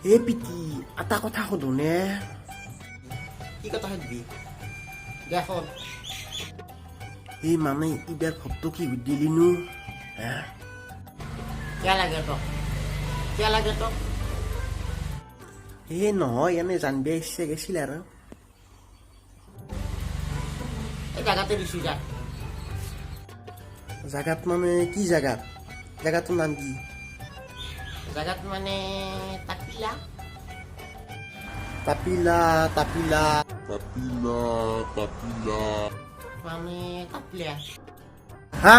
এই পিতি এটা কথা সুধোনে কি কথা সুধবি দেখোন এই মানে ইবাৰ ভক্ত কি দিলিনো কিয় লাগে তোক এই নহয় এনে জানিব ইচ্ছা গৈছিল আৰু এই জাগাতে দিছো যা জাগাত মানে কি জাগাটোৰ নাম কি জাগাত মানে তাপিলা তাপিলা মানে তাপলিয়া হা